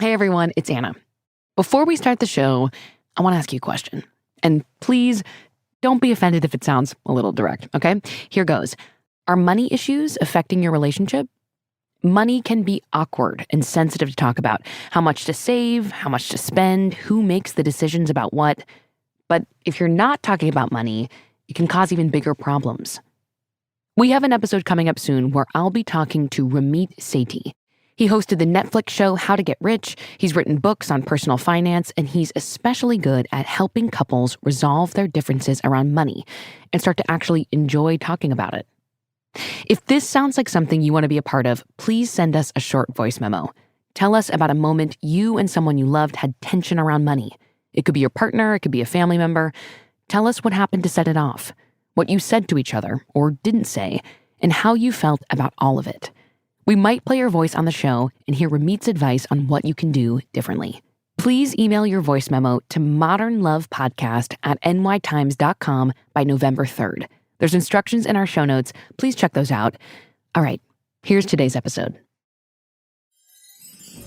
Hey everyone, it's Anna. Before we start the show, I want to ask you a question. And please, don't be offended if it sounds a little direct, okay? Here goes. Are money issues affecting your relationship? Money can be awkward and sensitive to talk about. How much to save, how much to spend, who makes the decisions about what. But if you're not talking about money, it can cause even bigger problems. We have an episode coming up soon where I'll be talking to Ramit Sethi. He hosted the Netflix show How to Get Rich, he's written books on personal finance, and he's especially good at helping couples resolve their differences around money and start to actually enjoy talking about it. If this sounds like something you want to be a part of, please send us a short voice memo. Tell us about a moment you and someone you loved had tension around money. It could be your partner, it could be a family member. Tell us what happened to set it off, what you said to each other or didn't say, and how you felt about all of it. We might play your voice on the show and hear Ramit's advice on what you can do differently. Please email your voice memo to modernlovepodcast@nytimes.com by November 3rd. There's instructions in our show notes. Please check those out. All right, here's today's episode.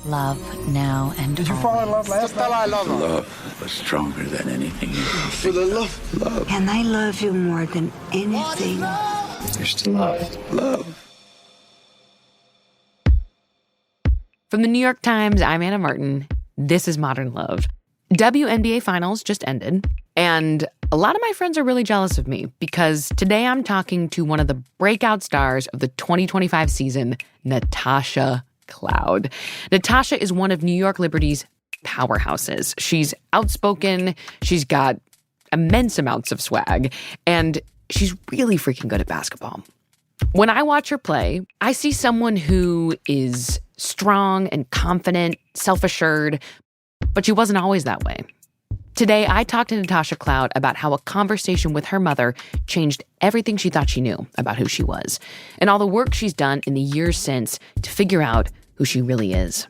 Love now and Did you fall in love last night? Love was stronger than anything you can For the love. And I love you more than anything. There's still love. From the New York Times, I'm Anna Martin. This is Modern Love. W.N.B.A. finals just ended, and a lot of my friends are really jealous of me because today I'm talking to one of the breakout stars of the 2025 season, Natasha Cloud. Natasha is one of New York Liberty's powerhouses. She's outspoken, she's got immense amounts of swag, and she's really freaking good at basketball. When I watch her play, I see someone who is strong and confident, self-assured, but she wasn't always that way. Today, I talked to Natasha Cloud about how a conversation with her mother changed everything she thought she knew about who she was, and all the work she's done in the years since to figure out who she really is.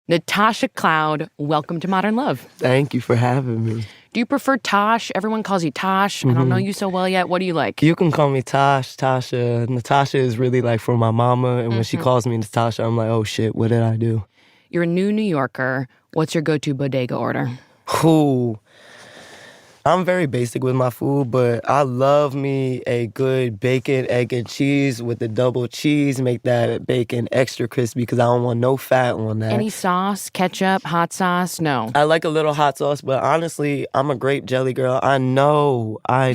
Natasha Cloud, welcome to Modern Love. Thank you for having me. Do you prefer Tash? Everyone calls you Tash. I don't know you so well yet. What do you like? You can call me Tash, Tasha. Natasha is really like for my mama, and when she calls me Natasha, I'm like, oh shit, what did I do? You're a new New Yorker. What's your go-to bodega order? Ooh. I'm very basic with my food, but I love me a good bacon, egg, and cheese with the double cheese. Make that bacon extra crispy because I don't want no fat on that. Any sauce, ketchup, hot sauce? No. I like a little hot sauce, but honestly, I'm a grape jelly girl. I know. I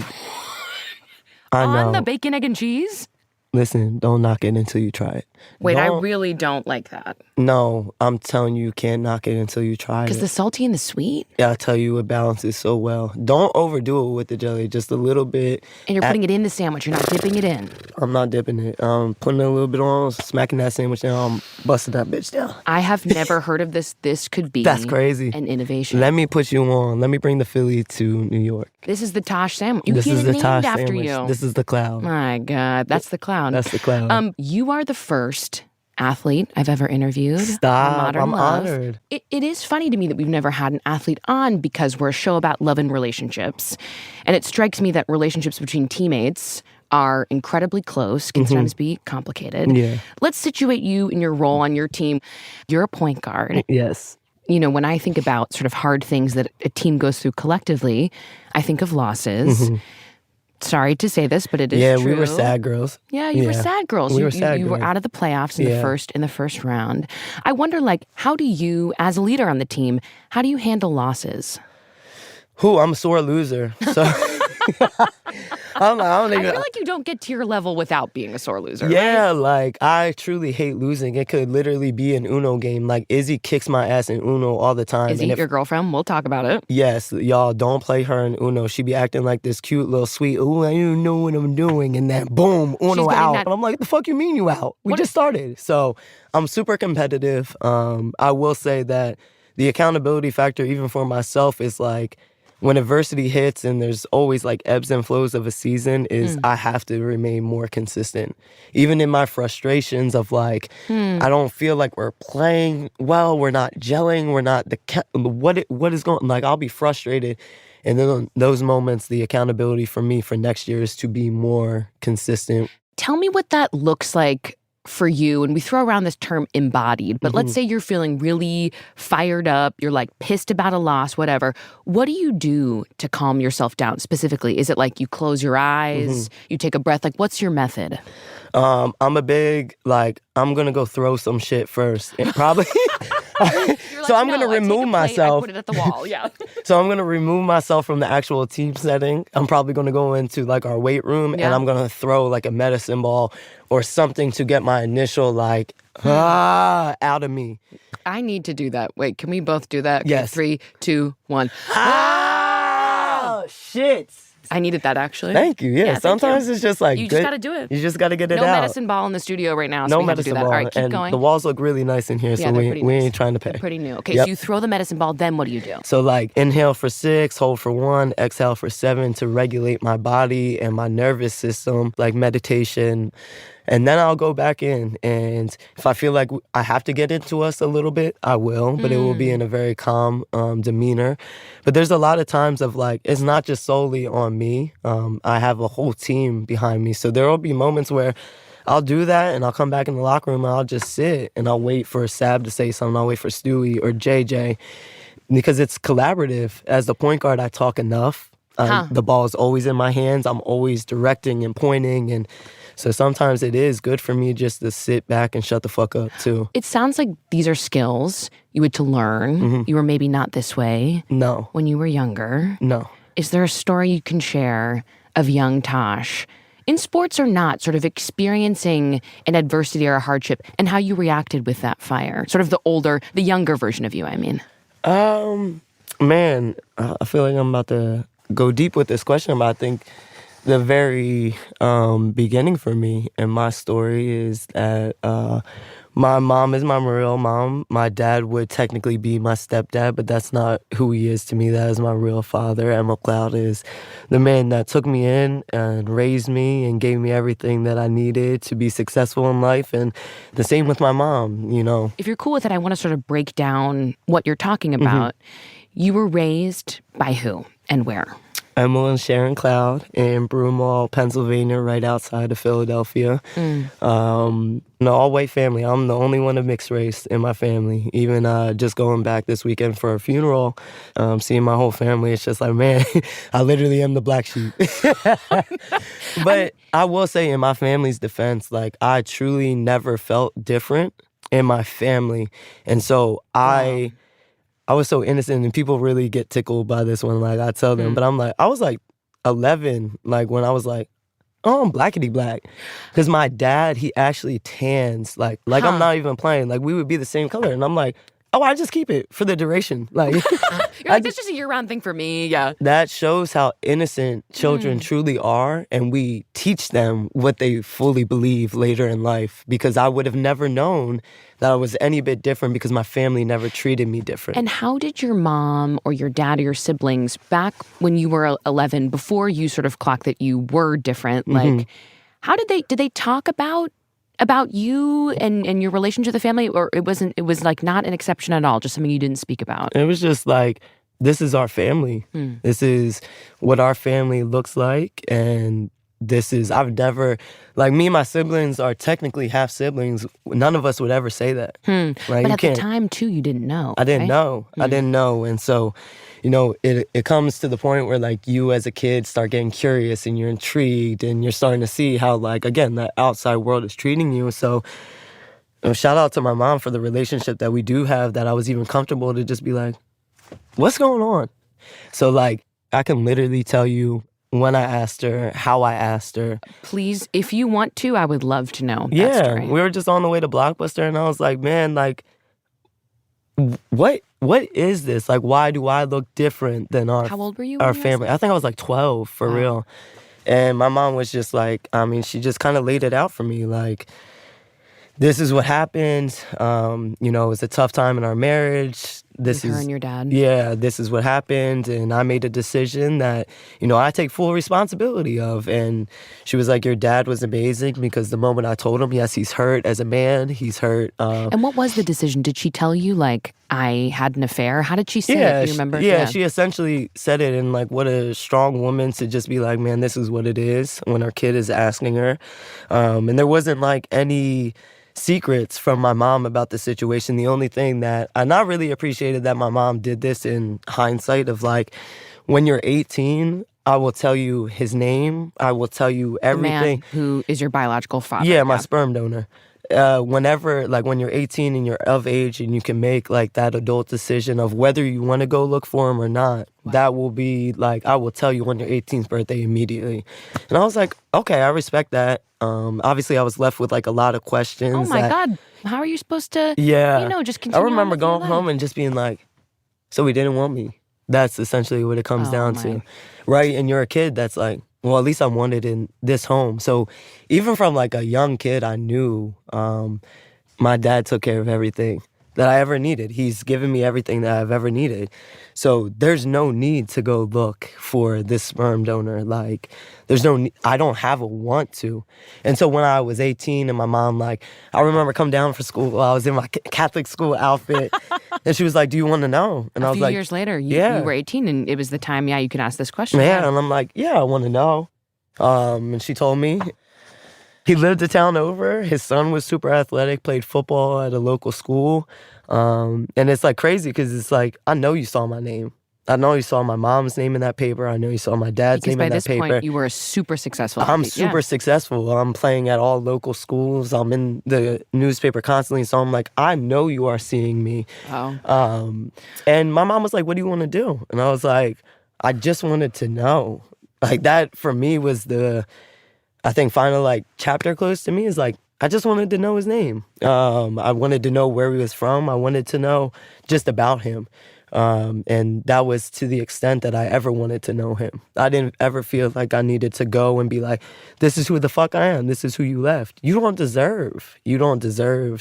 know. On the bacon, egg, and cheese? Listen, don't knock it until you try it. Wait, I really don't like that. No, I'm telling you, you can't knock it until you try it. Because the salty and the sweet? Yeah, I tell you, it balances so well. Don't overdo it with the jelly, just a little bit. And you're putting it in the sandwich. You're not dipping it in. I'm not dipping it. Putting a little bit on, smacking that sandwich down, I'm busting that bitch down. I have never heard of this. This could be That's crazy. An innovation. Let me put you on. Let me bring the Philly to New York. This is the Tosh sandwich. You This get is it the named Tash after sandwich. you. This is the Cloud. My God, that's the clown. That's the Cloud. You are the first athlete I've ever interviewed. Stop. On Modern I'm Love. honored. It is funny to me that we've never had an athlete on because we're a show about love and relationships. And it strikes me that relationships between teammates are incredibly close, can sometimes be complicated. Yeah. Let's situate you in your role on your team. You're a point guard. Yes. You know, when I think about sort of hard things that a team goes through collectively, I think of losses. Sorry to say this, but it is Yeah, true. we were sad girls. Yeah, you were sad girls. We you, were sad you were girls. out of the playoffs in Yeah. the first round. I wonder, like, how do you, as a leader on the team, how do you handle losses? I'm a sore loser. So I don't I even. feel like you don't get to your level without being a sore loser. Yeah, right? like, I truly hate losing. It could literally be an Uno game. Like, Izzy kicks my ass in Uno all the time. Is he your girlfriend? We'll talk about it. Yes, y'all, don't play her in Uno. She be acting like this cute little sweet, ooh, I don't know what I'm doing. And then, boom, Uno getting out. that- And I'm like, the fuck you mean you out? We just started. So, I'm super competitive. I will say that the accountability factor, even for myself, is like, when adversity hits and there's always like ebbs and flows of a season, is I have to remain more consistent. Even in my frustrations of like, I don't feel like we're playing well, we're not gelling, we're not what is going, like, I'll be frustrated. And then in those moments, the accountability for me for next year is to be more consistent. Tell me what that looks like for you, and we throw around this term embodied, but let's say you're feeling really fired up, you're like pissed about a loss, whatever. What do you do to calm yourself down specifically? Is it like you close your eyes, you take a breath? Like, what's your method? I'm a big, like, I'm going to go throw some shit first. And probably. So I'm going to remove myself. I put it at the wall, yeah. So I'm going to remove myself from the actual team setting. I'm probably going to go into, like, our weight room, and I'm going to throw, like, a medicine ball or something to get my initial, like, out of me. I need to do that. Wait, can we both do that? Okay, Yes. 3, 2, 1. Ah! Shit. I needed that, actually. Thank you. Yeah, thank sometimes you. it's just like You good. just got to do it. You just got to get it No out. medicine ball in the studio right now, so No we have to medicine do that. ball. All right, keep and going. the walls look really nice in here, so they're we pretty ain't nice. trying to pay. They're pretty new. Okay, Yep. so you throw the medicine ball, then what do you do? So like inhale for 6, hold for 1, exhale for 7 to regulate my body and my nervous system, like meditation. And then I'll go back in. And if I feel like I have to get into us a little bit, I will. But it will be in a very calm demeanor. But there's a lot of times of like, it's not just solely on me. I have a whole team behind me. So there will be moments where I'll do that and I'll come back in the locker room and I'll just sit and I'll wait for Sab to say something. I'll wait for Stewie or JJ. Because it's collaborative. As the point guard, I talk enough. The ball is always in my hands. I'm always directing and pointing. And so sometimes it is good for me just to sit back and shut the fuck up, too. It sounds like these are skills you had to learn. You were maybe not this way. No. When you were younger. No. Is there a story you can share of young Tash, in sports or not, sort of experiencing an adversity or a hardship and how you reacted with that fire? Sort of the younger version of you, I mean. Man, I feel like I'm about to go deep with this question, but I think the very beginning for me and my story is that my mom is my real mom. My dad would technically be my stepdad, but that's not who he is to me. That is my real father. Isabelle Cloud is the man that took me in and raised me and gave me everything that I needed to be successful in life. And the same with my mom, you know. If you're cool with it, I want to sort of break down what you're talking about. You were raised by who and where? Emma and Sharon Cloud in Broomall, Pennsylvania, right outside of Philadelphia. All-white family. I'm the only one of mixed race in my family. Even just going back this weekend for a funeral, seeing my whole family, it's just like, man, I literally am the black sheep. But I will say in my family's defense, like, I truly never felt different in my family. And so I was so innocent, and people really get tickled by this one. Like, I tell them, but I'm like, I was like 11, like when I was like, oh, I'm blackity black. Because my dad, he actually tans, like I'm not even playing. Like, we would be the same color. And I'm like, oh, I just keep it for the duration. Like, You're like, that's just a year-round thing for me, yeah. That shows how innocent children truly are, and we teach them what they fully believe later in life, because I would have never known that I was any bit different because my family never treated me different. And how did your mom or your dad or your siblings, back when you were 11, before you sort of clocked that you were different, like, how did they talk about you and your relationship with the family? Or it was like not an exception at all, just something you didn't speak about? It was just like, this is our family. This is what our family looks like. And I've never, like, me and my siblings are technically half siblings. None of us would ever say that. Like, but at the time, too, you didn't know. I didn't right? know. I didn't know. And so, you know, it comes to the point where, like, you as a kid start getting curious and you're intrigued and you're starting to see how, like, again, the outside world is treating you. So, shout out to my mom for the relationship that we do have, that I was even comfortable to just be like, what's going on? So, like, I can literally tell you when I asked her, how I asked her. Please, if you want to, I would love to know that Yeah, story. we were just on the way to Blockbuster, and I was like, man, like, what is this? Like, why do I look different than our How old were you? our when you asked family? I think I was like 12, for real. And my mom was just like, I mean, she just kind of laid it out for me, like, this is what happened. You know, it was a tough time in our marriage. With her and your dad? Yeah, this is what happened. And I made a decision that, you know, I take full responsibility of. And she was like, your dad was amazing, because the moment I told him, yes, he's hurt as a man, he's hurt. And what was the decision? Did she tell you, like, I had an affair? How did she say it? Do you remember? Yeah, she essentially said it. And, like, what a strong woman to just be like, man, this is what it is, when her kid is asking her. And there wasn't, like, any secrets from my mom about the situation. The only thing that I not really appreciated that my mom did this in hindsight of like, when you're 18, I will tell you his name. I will tell you everything. The man who is your biological father. Yeah, my sperm donor. Whenever, like when you're 18 and you're of age and you can make like that adult decision of whether you want to go look for him or not, that will be like, I will tell you on your 18th birthday immediately. And I was like, okay, I respect that. Obviously I was left with like a lot of questions. Oh my God. How are you supposed to, just continue I remember on with your going life? home and just being like, so he didn't want me. That's essentially what it comes down my. to. Right? And you're a kid that's like, well, at least I'm wanted in this home. So even from like a young kid, I knew my dad took care of everything that I ever needed. He's given me everything that I've ever needed. So there's no need to go look for this sperm donor. Like, I don't have a want to. And so when I was 18 and my mom, like, I remember come down for school, I was in my Catholic school outfit, and she was like, do you want to know? And I was like, a few years later, you yeah. were 18, and it was the time, you could ask this question. Yeah, and I'm like, yeah, I want to know. And she told me. He lived a town over. His son was super athletic, played football at a local school. And it's like crazy because it's like, I know you saw my name. I know you saw my mom's name in that paper. I know you saw my dad's name in that paper. Because by this point, you were a super successful athlete. I'm super successful. I'm playing at all local schools. I'm in the newspaper constantly. So I'm like, I know you are seeing me. Oh. And my mom was like, what do you want to do? And I was like, I just wanted to know. Like that for me was I think final like chapter close to me is like, I just wanted to know his name. I wanted to know where he was from. I wanted to know just about him. And that was to the extent that I ever wanted to know him. I didn't ever feel like I needed to go and be like, this is who the fuck I am. This is who you left. You don't deserve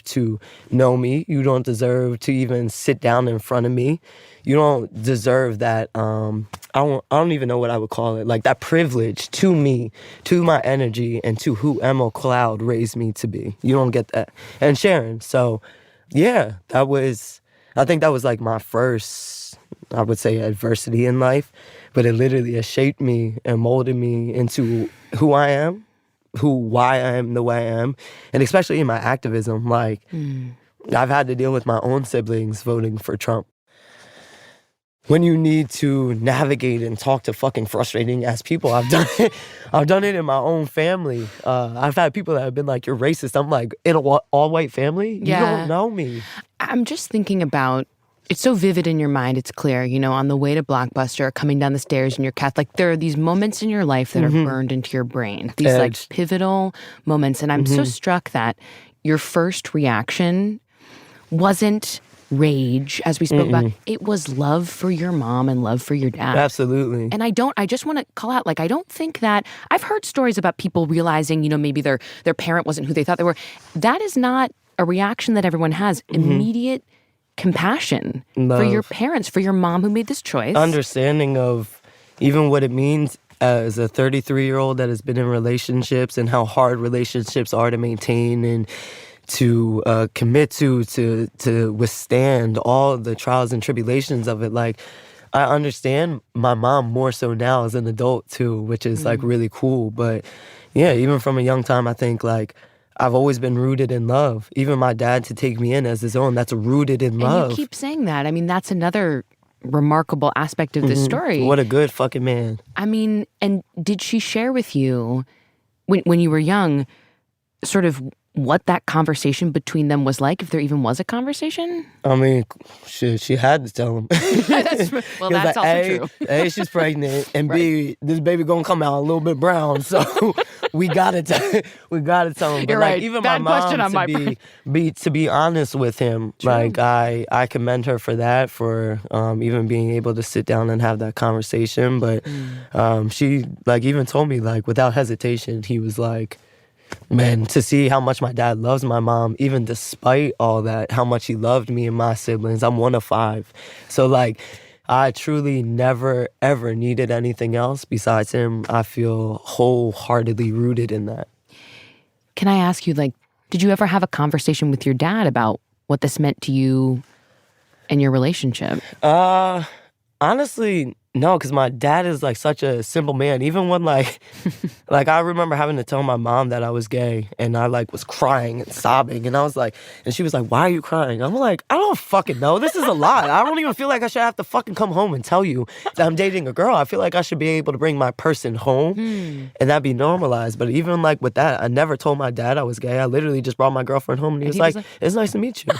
to know me. You don't deserve to even sit down in front of me. You don't deserve that, I don't even know what I would call it, like that privilege to me, to my energy, and to who Isabelle Cloud raised me to be. You don't get that. And Sharon. So, yeah, I think that was like my first, I would say, adversity in life. But it literally has shaped me and molded me into who I am, why I am the way I am. And especially in my activism, like, I've had to deal with my own siblings voting for Trump. When you need to navigate and talk to fucking frustrating ass people, I've done it. I've done it in my own family. I've had people that have been like, "You're racist." I'm like, in an all-white family, you don't know me. I'm just thinking about. It's so vivid in your mind. It's clear, on the way to Blockbuster, coming down the stairs in your Catholic. There are these moments in your life that are burned into your brain. These like pivotal moments, and I'm so struck that your first reaction wasn't rage, as we spoke about. It was love for your mom and love for your dad. Absolutely. And I just want to call out, like, I don't think that, I've heard stories about people realizing, maybe their parent wasn't who they thought they were. That is not a reaction that everyone has. Immediate compassion for your parents, for your mom who made this choice. Understanding of even what it means as a 33-year-old that has been in relationships and how hard relationships are to maintain and to commit to withstand all the trials and tribulations of it. Like, I understand my mom more so now as an adult too, which is like really cool. But yeah, even from a young time, I think like I've always been rooted in love. Even my dad to take me in as his own, that's rooted in love. And you keep saying that. I mean, that's another remarkable aspect of this story. What a good fucking man. I mean, and did she share with you when you were young sort of what that conversation between them was like, if there even was a conversation? I mean, she had to tell him. That's also true. A, she's pregnant, and B, this baby gonna come out a little bit brown, so we gotta tell him. But You're like, right. even Bad my question on my mom, part. to be honest with him, True. like I commend her for that, for even being able to sit down and have that conversation. But she like even told me like without hesitation, he was like, man, to see how much my dad loves my mom, even despite all that, how much he loved me and my siblings. I'm one of 5. So, like, I truly never, ever needed anything else besides him. I feel wholeheartedly rooted in that. Can I ask you, like, did you ever have a conversation with your dad about what this meant to you and your relationship? Honestly, No, because my dad is like such a simple man. Even when like I remember having to tell my mom that I was gay, and I like was crying and sobbing, and I was like, and she was like, "Why are you crying?" I'm like, "I don't fucking know. This is a lot. I don't even feel like I should have to fucking come home and tell you that I'm dating a girl. I feel like I should be able to bring my person home, and that be normalized." But even like with that, I never told my dad I was gay. I literally just brought my girlfriend home, and he was like, "It's nice to meet you."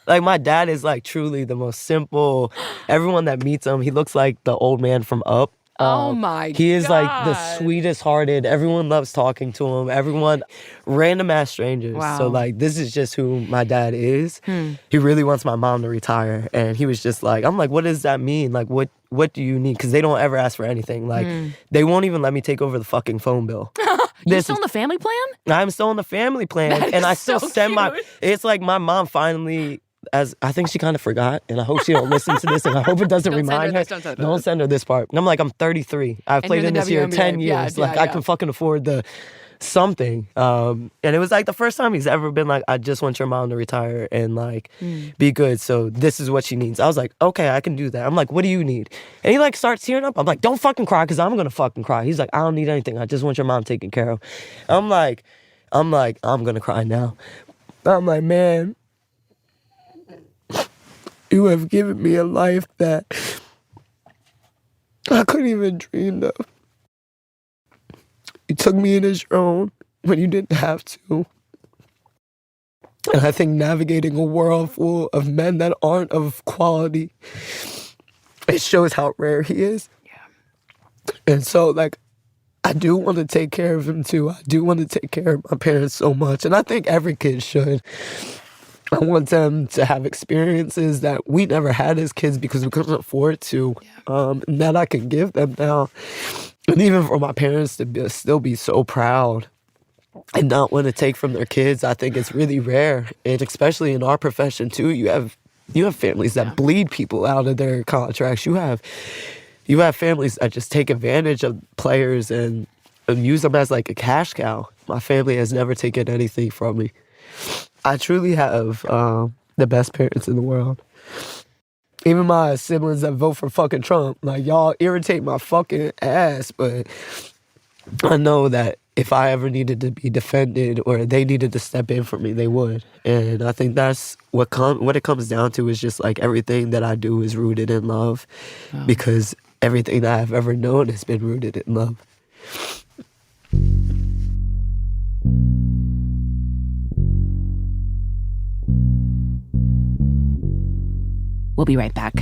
Like, my dad is, like, truly the most simple. Everyone that meets him, he looks like the old man from Up. Oh, my God. He is, like, the sweetest hearted. Everyone loves talking to him. Everyone, random ass strangers. Wow. So, like, this is just who my dad is. He really wants my mom to retire. And he was just like, I'm like, what does that mean? Like, what do you need? Because they don't ever ask for anything. Like, they won't even let me take over the fucking phone bill. You're still on the family plan? I'm still on the family plan. And I still send it's like my mom finally... As I think she kind of forgot, and I hope she don't listen to this, and I hope it doesn't remind her. Don't send her this part. And I'm like, I'm 33. I've played in this year 10 years. I can fucking afford the something. And it was like the first time he's ever been like, I just want your mom to retire and like be good. So this is what she needs. I was like, okay, I can do that. I'm like, what do you need? And he like starts tearing up. I'm like, don't fucking cry, because I'm gonna fucking cry. He's like, I don't need anything. I just want your mom taken care of. I'm like, I'm gonna cry now. I'm like, man, you have given me a life that I couldn't even dream of. You took me in as your own when you didn't have to. And I think navigating a world full of men that aren't of quality, it shows how rare he is. Yeah. And so, like, I do want to take care of him, too. I do want to take care of my parents so much. And I think every kid should. I want them to have experiences that we never had as kids because we couldn't afford to, and that I can give them now. And even for my parents to still be so proud and not want to take from their kids, I think it's really rare. And especially in our profession too, you have families that bleed people out of their contracts. You have families that just take advantage of players and use them as like a cash cow. My family has never taken anything from me. I truly have the best parents in the world. Even my siblings that vote for fucking Trump, like, y'all irritate my fucking ass, but I know that if I ever needed to be defended or they needed to step in for me, they would. And I think that's what it comes down to is just like everything that I do is rooted in love, because everything that I've ever known has been rooted in love. We'll be right back.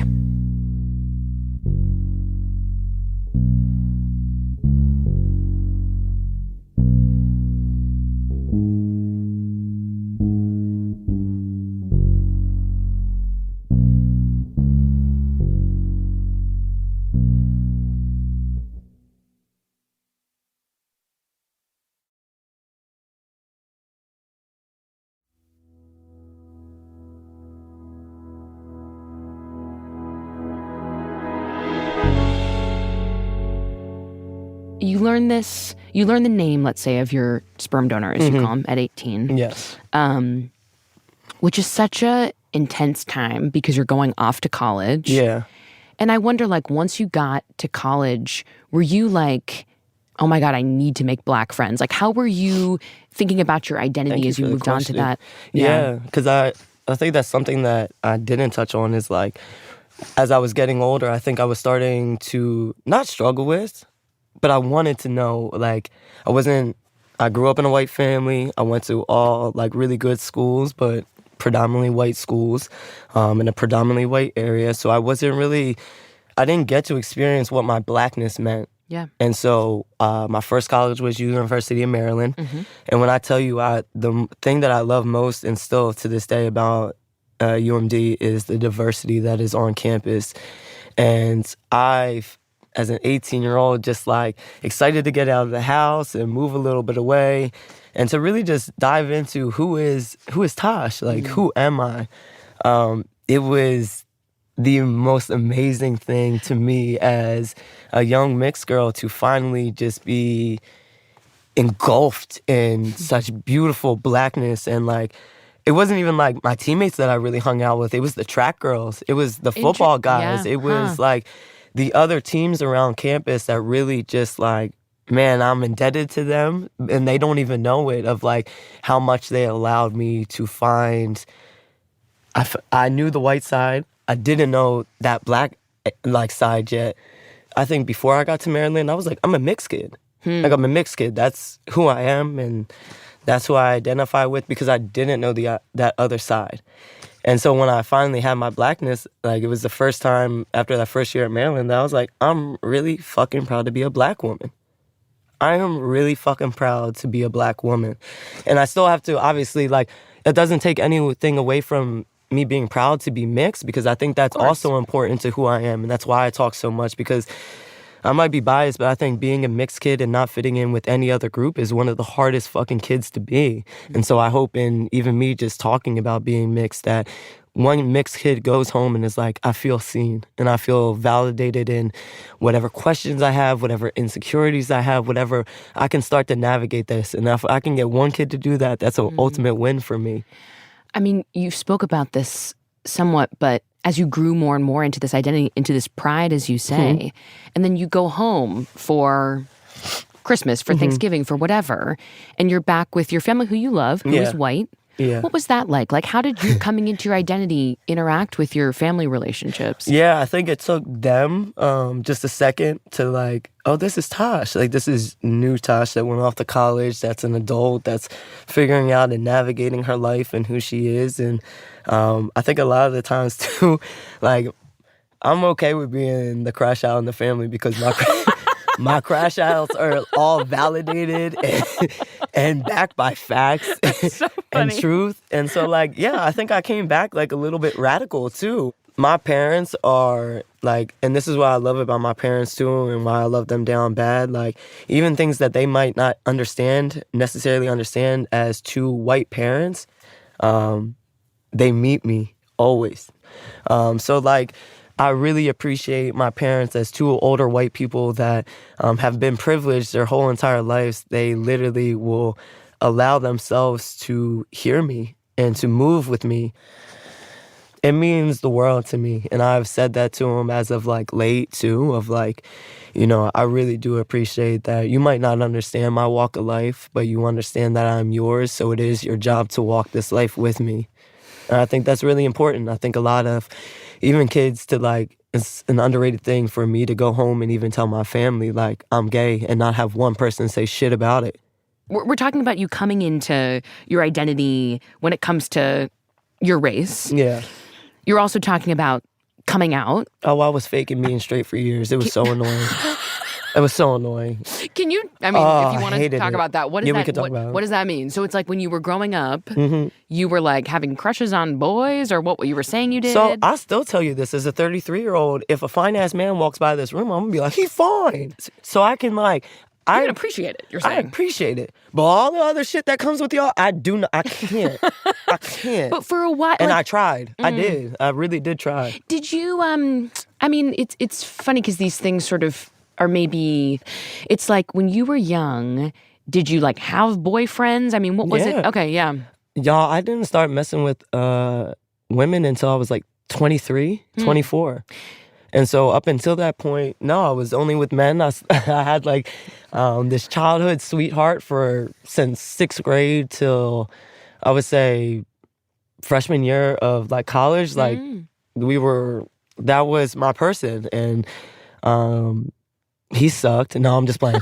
You learn the name, let's say, of your sperm donor, as you call him, at 18. Yes. Which is such a intense time because you're going off to college. Yeah. And I wonder, like, once you got to college, were you like, oh my God, I need to make Black friends? Like, how were you thinking about your identity as you moved on to that? Yeah, because I think that's something that I didn't touch on is, like, as I was getting older, I think I was starting to not struggle with, but I wanted to know, like, I grew up in a white family. I went to all, like, really good schools, but predominantly white schools in a predominantly white area. So I didn't get to experience what my Blackness meant. Yeah. And so my first college was University of Maryland. And when I tell you, the thing that I love most and still to this day about UMD is the diversity that is on campus. And as an 18-year-old, just like excited to get out of the house and move a little bit away and to really just dive into who is Tash? Like, who am I? It was the most amazing thing to me as a young mixed girl to finally just be engulfed in such beautiful Blackness. And like, it wasn't even like my teammates that I really hung out with. It was the track girls. It was the football guys. Yeah. It was like the other teams around campus that really just like, man, I'm indebted to them, and they don't even know it, of like how much they allowed me to find. I knew the white side. I didn't know that black like side yet. I think before I got to Maryland, I was like, I'm a mixed kid. Like, I'm a mixed kid. That's who I am, and that's who I identify with, because I didn't know that other side. And so when I finally had my blackness, like, it was the first time after that first year at Maryland that I was like, I'm really fucking proud to be a black woman. I am really fucking proud to be a black woman. And I still have to, obviously, like, it doesn't take anything away from me being proud to be mixed, because I think that's also important to who I am. And that's why I talk so much, because I might be biased, but I think being a mixed kid and not fitting in with any other group is one of the hardest fucking kids to be. And so I hope in even me just talking about being mixed, that one mixed kid goes home and is like, I feel seen and I feel validated in whatever questions I have, whatever insecurities I have, whatever, I can start to navigate this. And if I can get one kid to do that, that's an ultimate win for me. I mean, you spoke about this somewhat, but as you grew more and more into this identity, into this pride, as you say, and then you go home for Christmas, for Thanksgiving, for whatever, and you're back with your family who you love, who is white. Yeah. What was that like? Like, how did you coming into your identity interact with your family relationships? Yeah, I think it took them just a second to like, oh, this is Tash. Like, this is new Tash that went off to college, that's an adult, that's figuring out and navigating her life and who she is. And I think a lot of the times, too, like, I'm okay with being the crash out in the family, because my crash outs are all validated and backed by facts and truth. And so, like, yeah, I think I came back, like, a little bit radical, too. My parents are, like, and this is what I love about my parents, too, and why I love them down bad. Like, even things that they might not necessarily understand as two white parents, they meet me always. So, like, I really appreciate my parents as two older white people that have been privileged their whole entire lives. They literally will allow themselves to hear me and to move with me. It means the world to me. And I've said that to them as of like late too, of like, you know, I really do appreciate that. You might not understand my walk of life, but you understand that I'm yours. So it is your job to walk this life with me. And I think that's really important. I think a lot of even kids to like, it's an underrated thing for me to go home and even tell my family like I'm gay and not have one person say shit about it. We're talking about you coming into your identity when it comes to your race. Yeah. You're also talking about coming out. Oh, I was faking being straight for years. It was so annoying. It was so annoying. Can you, I mean, if you want to talk about that, what, is Yeah, that, we could talk about it. What does that mean? So it's like when you were growing up, you were like having crushes on boys, or what you were saying you did? So I still tell you this as a 33-year-old, if a fine-ass man walks by this room, I'm going to be like, he fine. So I can like... You can appreciate it, you're saying. I appreciate it. But all the other shit that comes with y'all, I can't. I can't. But for a while... And like, I tried. I did. I really did try. Did you, I mean, it's funny because these things sort of are maybe... It's like when you were young, did you like have boyfriends? I mean, what was it? Okay, yeah. Y'all, I didn't start messing with women until I was like 23, 24. And so up until that point, no, I was only with men. I had like this childhood sweetheart since 6th grade till I would say freshman year of like college. Like that was my person. And he sucked. No, I'm just playing.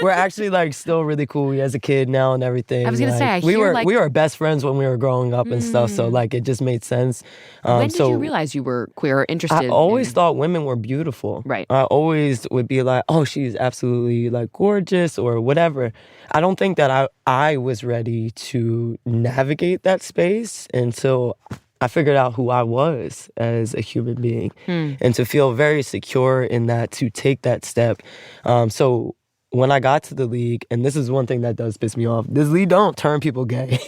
We're actually like still really cool as a kid now and everything. I was gonna say, we were best friends when we were growing up and stuff. So like it just made sense. When did you realize you were queer or interested? I always thought women were beautiful. Right. I always would be like, oh, she's absolutely like gorgeous or whatever. I don't think that I was ready to navigate that space until I figured out who I was as a human being and to feel very secure in that, to take that step. So when I got to the league, and this is one thing that does piss me off, this league don't turn people gay.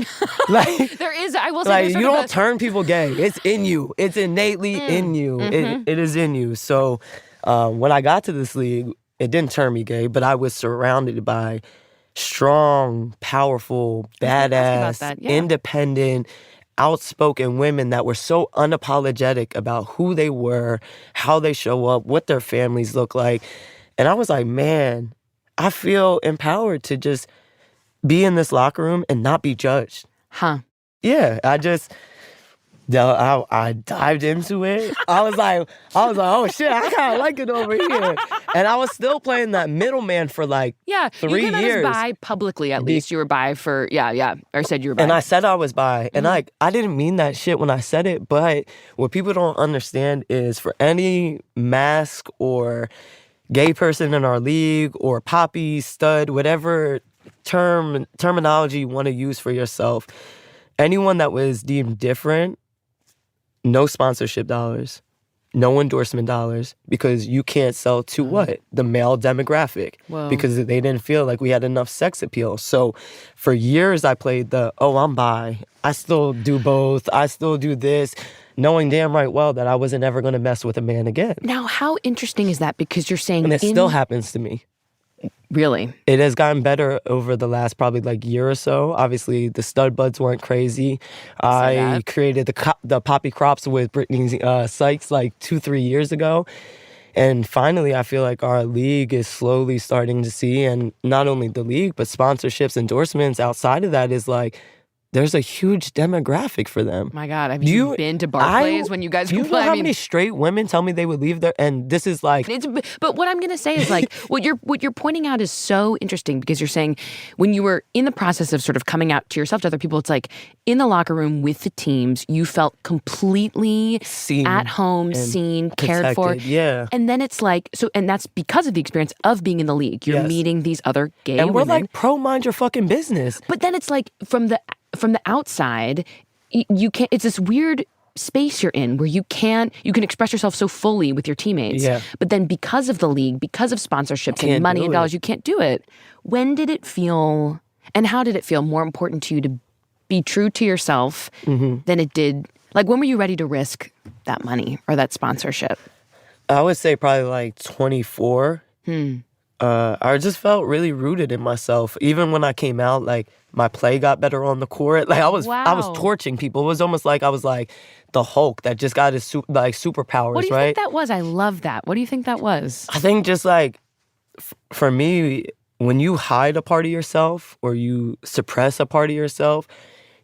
Like there is, I will say, like you don't turn people gay. It's in you. It's innately in you. It is in you. So when I got to this league, it didn't turn me gay, but I was surrounded by strong, powerful, badass, independent, outspoken women that were so unapologetic about who they were, how they show up, what their families look like. And I was like, man, I feel empowered to just be in this locker room and not be judged. Huh. Yeah, I dived into it. I was like, oh shit, I kind of like it over here. And I was still playing that middleman for like 3 you came years. out as bi publicly, at least. You were bi for, or said you were bi. And I said I was bi. And I didn't mean that shit when I said it, but what people don't understand is for any mask or gay person in our league or poppy, stud, whatever terminology you want to use for yourself, anyone that was deemed different, no sponsorship dollars, no endorsement dollars, because you can't sell to what? The male demographic. Whoa. Because they didn't feel like we had enough sex appeal. So for years I played I'm bi. I still do both. I still do this, knowing damn right well that I wasn't ever going to mess with a man again. Now, how interesting is that? Because you're saying... And it still happens to me. Really? It has gotten better over the last probably like year or so. Obviously, the stud buds weren't crazy. I created the poppy crops with Brittany Sykes like 2-3 years ago. And finally, I feel like our league is slowly starting to see, and not only the league, but sponsorships, endorsements outside of that is like, there's a huge demographic for them. My God, have you been to Barclays when you guys do you know how many straight women tell me they would leave there? And this is like... But what I'm going to say is like, what you're pointing out is so interesting, because you're saying when you were in the process of sort of coming out to yourself, to other people, it's like in the locker room with the teams, you felt completely seen, at home, seen, cared for. Yeah. And then it's like, and that's because of the experience of being in the league. You're meeting these other gay women. And we're like, mind your fucking business. But then it's like, from the outside, you can't. It's this weird space you're in where you can express yourself so fully with your teammates. Yeah. But then because of the league, because of sponsorships and money and dollars, you can't do it. When did it feel, and how did it feel more important to you to be true to yourself than it did? Like, when were you ready to risk that money or that sponsorship? I would say probably like 24. I just felt really rooted in myself. Even when I came out, like, my play got better on the court. Like, I was torching people. It was almost like I was like the Hulk that just got his superpowers, What do you right? think that was? I love that. What do you think that was? I think just like, for me, when you hide a part of yourself or you suppress a part of yourself,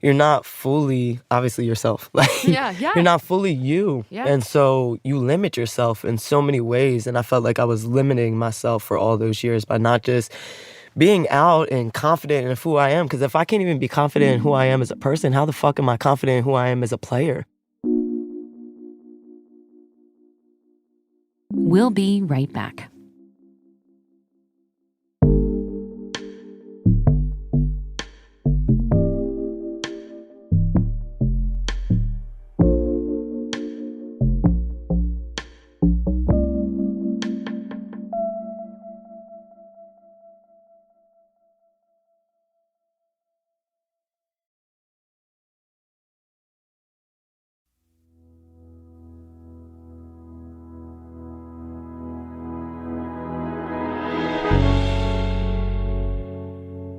you're not fully, obviously, yourself. Like, you're not fully you. Yeah. And so you limit yourself in so many ways. And I felt like I was limiting myself for all those years by not just being out and confident in who I am. Because if I can't even be confident in who I am as a person, how the fuck am I confident in who I am as a player? We'll be right back.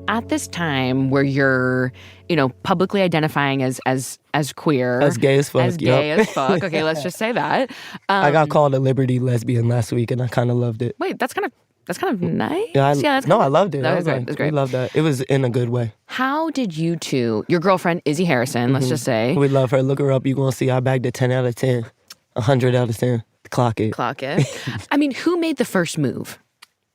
At this time where you're, publicly identifying as queer. As gay as fuck. As gay as fuck. Okay, let's just say that. I got called a Liberty lesbian last week and I kind of loved it. Wait, that's kind of nice. I loved it. That was great. It was great. We loved that. It was in a good way. How did you two, your girlfriend, Izzy Harrison, let's just say. We love her. Look her up. You're going to see I bagged a 10 out of 10. 100 out of 10. Clock it. I mean, who made the first move?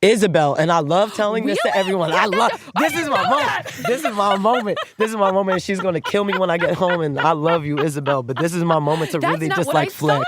Isabelle, and I love telling this to everyone. This is my moment. This is my moment. This is my moment. She's gonna kill me when I get home, and I love you, Isabelle. But this is my moment to really just like flex.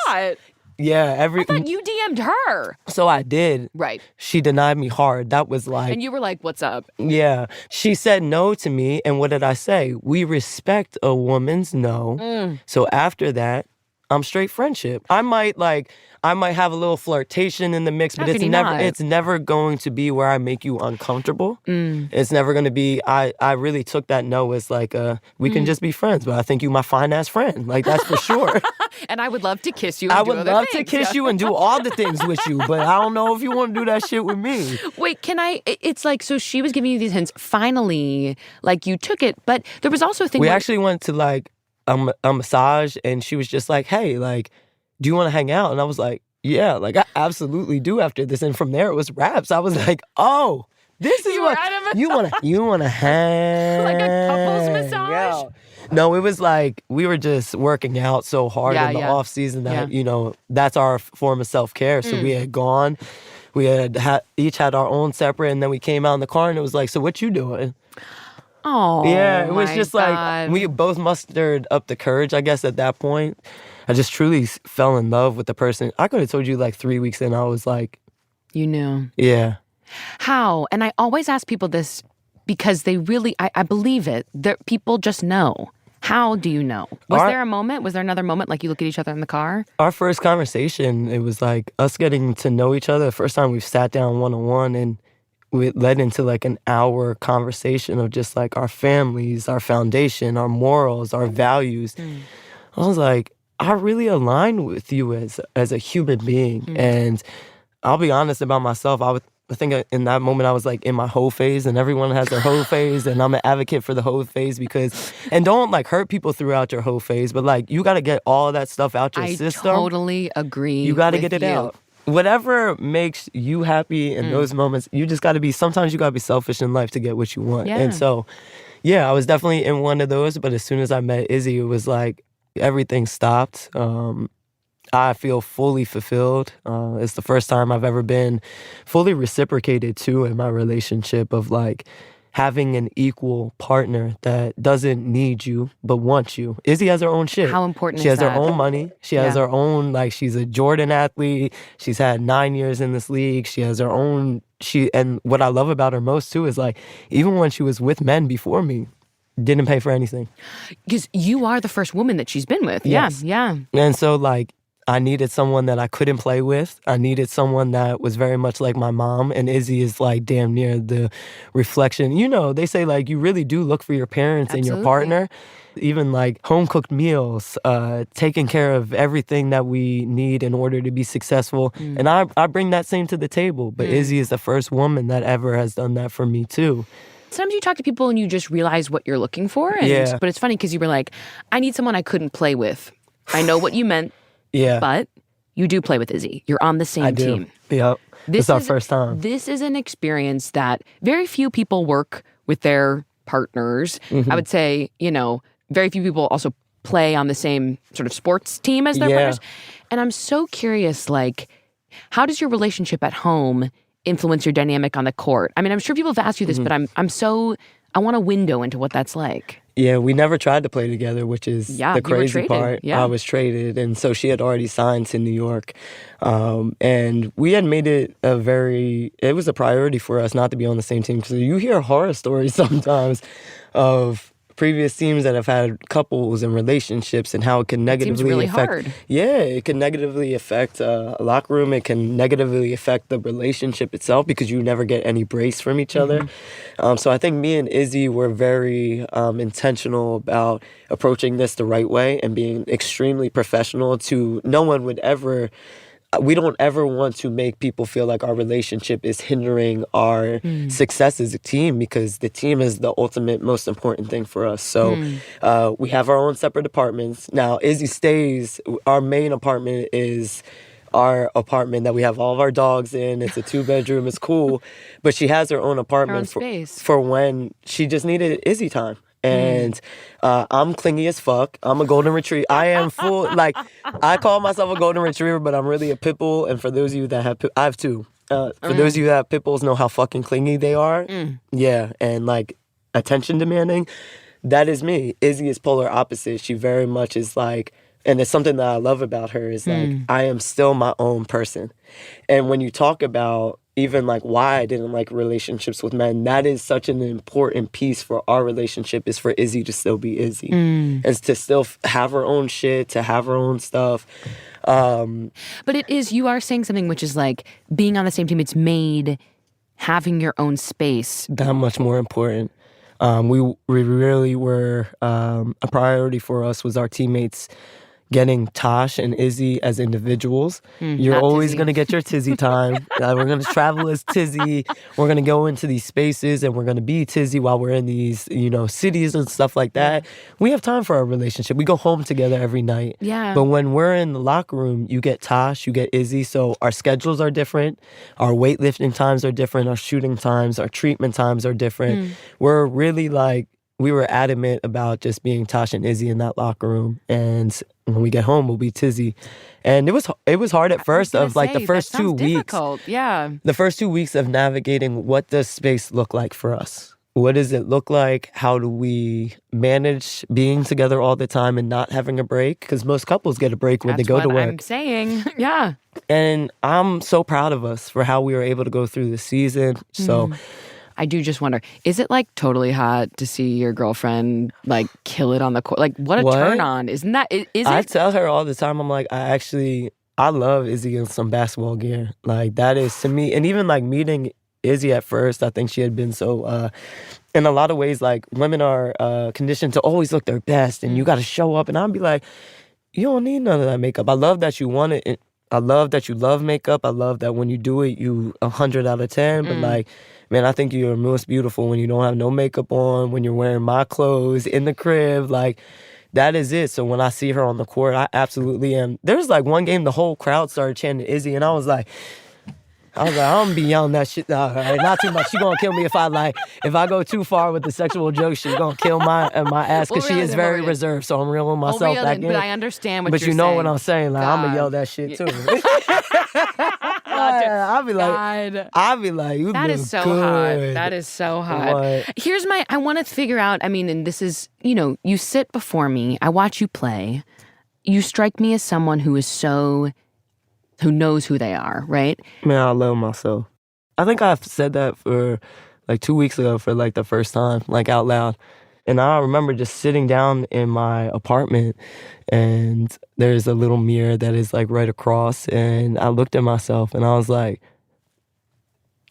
Yeah, I thought you DM'd her. So I did. Right. She denied me hard. That was like. And you were like, "What's up?" Yeah. She said no to me, and what did I say? We respect a woman's no. So after that, I'm straight friendship. I might have a little flirtation in the mix, but it's never going to be where I make you uncomfortable. It's never going to be, I really took that no as like, we can just be friends, but I think you my fine ass friend. Like, that's for sure. And I would love to kiss you. I would love to kiss you and do all the things with you, but I don't know if you want to do that shit with me. Wait, it's like, so she was giving you these hints. Finally, like, you took it, but there was also a thing we actually went to like, a massage, and she was just like, hey, like, do you want to hang out? And I was like, yeah, like, I absolutely do after this. And from there, it was raps. I was like, oh, this is what you want to hang. Like a couples massage? Yeah. No, it was like we were just working out so hard in the off season that, that's our form of self-care. So we had gone, we had each had our own separate, and then we came out in the car and it was like, so what you doing? Oh, yeah, it was just God. like we both mustered up the courage, I guess, at that point. I just truly fell in love with the person. I could have told you like 3 weeks in, I was like... You knew. Yeah. How? And I always ask people this because they really, I believe it. People just know. How do you know? Was there a moment? Was there another moment like you look at each other in the car? Our first conversation, it was like us getting to know each other. The first time we've sat down one-on-one, and it led into like an hour conversation of just like our families, our foundation, our morals, our values. I was like, I really align with you as a human being. And I'll be honest about myself. I think in that moment I was like in my hoe phase, and everyone has their hoe phase, and I'm an advocate for the hoe phase because, and don't like hurt people throughout your hoe phase, but like you got to get all of that stuff out your system. I totally agree. You got to get it out. Whatever makes you happy in those moments, you just got to be, sometimes you got to be selfish in life to get what you want. Yeah. And so, yeah, I was definitely in one of those, but as soon as I met Izzy, it was like everything stopped. I feel fully fulfilled. It's the first time I've ever been fully reciprocated to in my relationship of like having an equal partner that doesn't need you but wants you. Izzy has her own shit. How important she is has that? her own money. She has her own, like, she's a Jordan athlete. She's had 9 years in this league. She has her own, and what I love about her most too is like, even when she was with men before me, didn't pay for anything. Because you are the first woman that she's been with. Yes. Yeah. And so like, I needed someone that I couldn't play with. I needed someone that was very much like my mom. And Izzy is like damn near the reflection. You know, they say like you really do look for your parents and your partner. Even like home-cooked meals, taking care of everything that we need in order to be successful. And I bring that same to the table. But Izzy is the first woman that ever has done that for me too. Sometimes you talk to people and you just realize what you're looking for. But it's funny because you were like, I need someone I couldn't play with. I know what you meant. Yeah. But you do play with Izzy. You're on the same team. Yep. This is our first time. This is an experience that very few people work with their partners. I would say, very few people also play on the same sort of sports team as their partners. And I'm so curious, like, how does your relationship at home influence your dynamic on the court? I mean, I'm sure people have asked you this, but I want a window into what that's like. Yeah, we never tried to play together, which is the crazy part. Yeah. I was traded, and so she had already signed to New York. And we had made it it was a priority for us not to be on the same team. Because you hear horror stories sometimes of previous teams that have had couples and relationships and how it can negatively affect. Hard. Yeah, it can negatively affect a locker room. It can negatively affect the relationship itself because you never get any brace from each other. So I think me and Izzy were very intentional about approaching this the right way and being extremely professional. We don't ever want to make people feel like our relationship is hindering our success as a team, because the team is the ultimate most important thing for us. So we have our own separate apartments. Now, Izzy our main apartment is our apartment that we have all of our dogs in. It's a 2-bedroom. It's cool. But she has her own apartment for when she just needed Izzy time. And I'm clingy as fuck. I'm a golden retriever. I am full, like, I call myself a golden retriever, but I'm really a pit bull. And for those of you that have, I have two. For those of you that have pit bulls know how fucking clingy they are. Yeah, and like attention demanding. That is me. Izzy is polar opposite. She very much is like, and it's something that I love about her is like, I am still my own person. And when you talk about even like why I didn't like relationships with men, that is such an important piece for our relationship, is for Izzy to still be Izzy. And to still have her own shit, to have her own stuff. But it is, you are saying something which is like being on the same team, it's made having your own space that much more important. We really were, a priority for us was our teammates getting Tash and Izzy as individuals. You're always going to get your Tizzy time. We're going to travel as Tizzy. We're going to go into these spaces and we're going to be Tizzy while we're in these, cities and stuff like that. We have time for our relationship. We go home together every night. Yeah. But when we're in the locker room, you get Tash, you get Izzy. So our schedules are different. Our weightlifting times are different. Our shooting times, our treatment times are different. We're really we were adamant about just being Tash and Izzy in that locker room. And when we get home, we'll be Tizzy. And it was hard at first the first 2 weeks. Difficult. Yeah. The first 2 weeks of navigating what does space look like for us? What does it look like? How do we manage being together all the time and not having a break? Because most couples get a break when they go to work. That's what I'm saying. Yeah. And I'm so proud of us for how we were able to go through the season. So I do just wonder, is it totally hot to see your girlfriend kill it on the court? What a turn on. Isn't that, is it? I tell her all the time, I'm like, I love Izzy in some basketball gear. That is to me, and even meeting Izzy at first, I think she had been so, in a lot of ways, women are conditioned to always look their best and you got to show up. And I'd be like, you don't need none of that makeup. I love that you want it. I love that you love makeup. I love that when you do it, you 100 out of 10. But man, I think you're most beautiful when you don't have no makeup on, when you're wearing my clothes in the crib. That is it. So when I see her on the court, I absolutely am. There was one game, the whole crowd started chanting Izzy, and I was like, I'm gonna be yelling that shit. All right, not too much. She gonna kill me if I go too far with the sexual jokes. She's gonna kill my ass because she is very reserved. So I'm reeling myself back in. But I understand what you're saying. But you know what I'm saying. I'm gonna yell God. that shit too. I'll be like, you that look is so good. hot. That is so hot. What? I want to figure out, and this is, you sit before me, I watch you play. You strike me as someone who knows who they are, right? Man, I love myself. I think I've said that for 2 weeks ago for the first time, out loud. And I remember just sitting down in my apartment and there's a little mirror that is right across. And I looked at myself and I was like,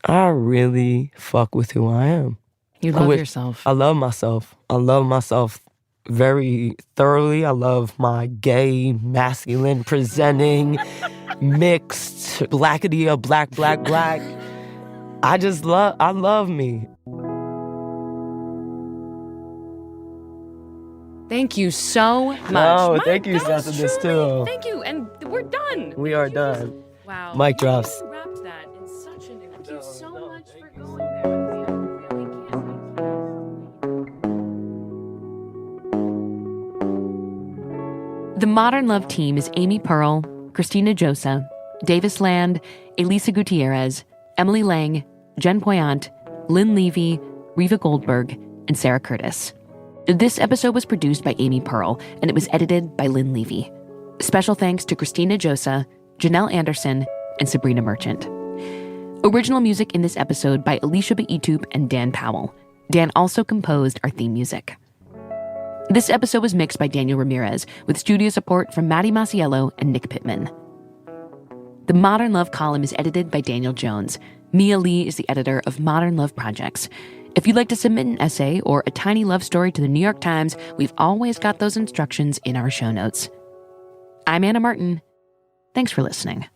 I really fuck with who I am. You love yourself. I love myself. I love myself very thoroughly. I love my gay, masculine, presenting, mixed, blackity, black. I love me. Thank you so much. No, thank you, Seth, for this too. Thank you, and we're done. We are done. Wow. Mic drops. You wrapped that in such an... Thank you so much for going there with me. I really can't. The Modern Love team is Amy Pearl, Christina Josa, Davis Land, Elisa Gutierrez, Emily Lang, Jen Poyant, Lynn Levy, Reva Goldberg, and Sarah Curtis. This episode was produced by Amy Pearl, and it was edited by Lynn Levy. Special thanks to Christina Josa, Janelle Anderson, and Sabrina Merchant. Original music in this episode by Alicia Baitup and Dan Powell. Dan also composed our theme music. This episode was mixed by Daniel Ramirez, with studio support from Maddie Masiello and Nick Pittman. The Modern Love column is edited by Daniel Jones. Mia Lee is the editor of Modern Love Projects. If you'd like to submit an essay or a tiny love story to the New York Times, we've always got those instructions in our show notes. I'm Anna Martin. Thanks for listening.